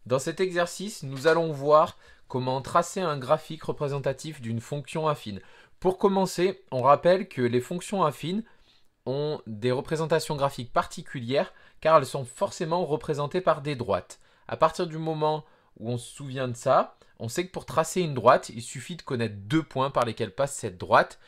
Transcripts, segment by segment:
Dans cet exercice, nous allons voir comment tracer un graphique représentatif d'une fonction affine. Pour commencer, on rappelle que les fonctions affines ont des représentations graphiques particulières car elles sont forcément représentées par des droites. À partir du moment où on se souvient de ça, on sait que pour tracer une droite, il suffit de connaître deux points par lesquels passe cette droite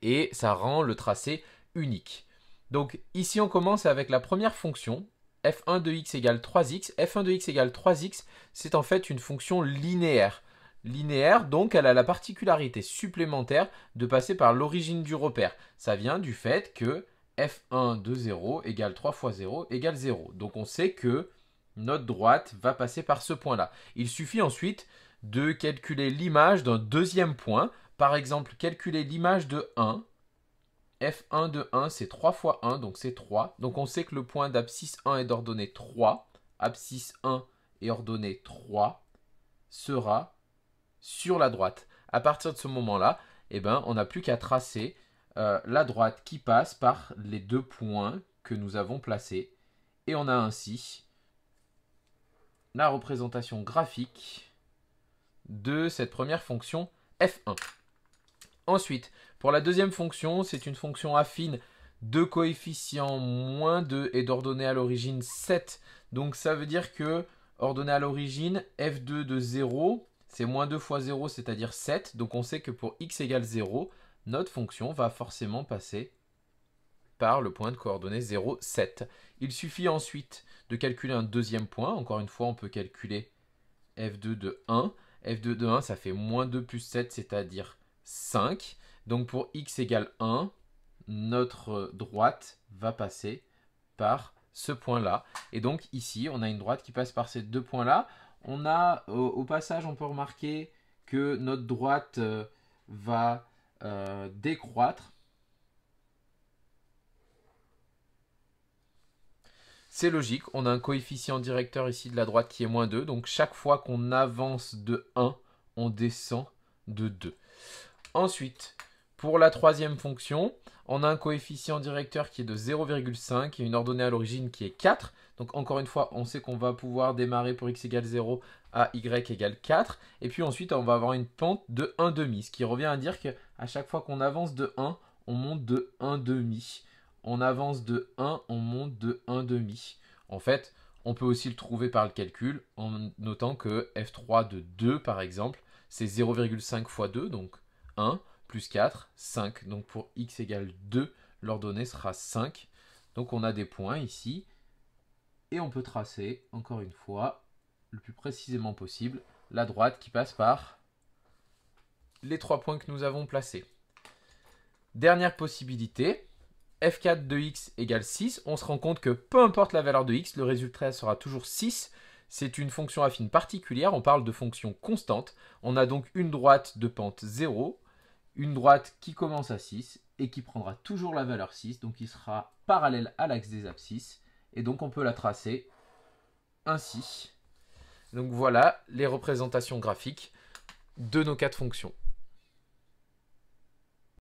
et ça rend le tracé unique. Donc ici on commence avec la première fonction, f1 de x égale 3x. f1 de x égale 3x, c'est en fait une fonction linéaire. Linéaire, donc elle a la particularité supplémentaire de passer par l'origine du repère. Ça vient du fait que f1 de 0 égale 3 fois 0 égale 0. Donc on sait que notre droite va passer par ce point-là. Il suffit ensuite de calculer l'image d'un deuxième point. Par exemple, calculer l'image de 1. f1 de 1, c'est 3 fois 1, donc c'est 3. Donc on sait que le point d'abscisse 1 est d'ordonnée 3. Abscisse 1 est ordonnée 3 sera sur la droite. À partir de ce moment-là, on n'a plus qu'à tracer la droite qui passe par les deux points que nous avons placés. Et on a ainsi la représentation graphique de cette première fonction f1. Ensuite, pour la deuxième fonction, c'est une fonction affine de coefficient moins 2 et d'ordonnée à l'origine 7. Donc ça veut dire que ordonnée à l'origine, f2 de 0, c'est moins 2 fois 0, c'est-à-dire 7. Donc on sait que pour x égale 0, notre fonction va forcément passer par le point de coordonnées 0, 7. Il suffit ensuite de calculer un deuxième point. Encore une fois, on peut calculer f2 de 1. f2 de 1, ça fait moins 2 plus 7, c'est-à-dire 5. Donc pour x égale 1, notre droite va passer par ce point-là. Et donc ici, on a une droite qui passe par ces deux points-là. On a, au passage, on peut remarquer que notre droite va décroître. C'est logique, on a un coefficient directeur ici de la droite qui est moins 2. Donc chaque fois qu'on avance de 1, on descend de 2. Ensuite, pour la troisième fonction, on a un coefficient directeur qui est de 0,5 et une ordonnée à l'origine qui est 4. Donc encore une fois, on sait qu'on va pouvoir démarrer pour x égale 0 à y égale 4. Et puis ensuite, on va avoir une pente de 1,5. Ce qui revient à dire qu'à chaque fois qu'on avance de 1, on monte de 1,5. On avance de 1, on monte de 1,5. En fait, on peut aussi le trouver par le calcul en notant que f3 de 2, par exemple, c'est 0,5 fois 2, donc 1 plus 4, 5. Donc pour x égale 2, l'ordonnée sera 5. Donc on a des points ici. Et on peut tracer, encore une fois, le plus précisément possible, la droite qui passe par les trois points que nous avons placés. Dernière possibilité, f4 de x égale 6. On se rend compte que peu importe la valeur de x, le résultat sera toujours 6. C'est une fonction affine particulière, on parle de fonction constante. On a donc une droite de pente 0, une droite qui commence à 6 et qui prendra toujours la valeur 6, donc qui sera parallèle à l'axe des abscisses. Et donc on peut la tracer ainsi. Donc voilà les représentations graphiques de nos quatre fonctions.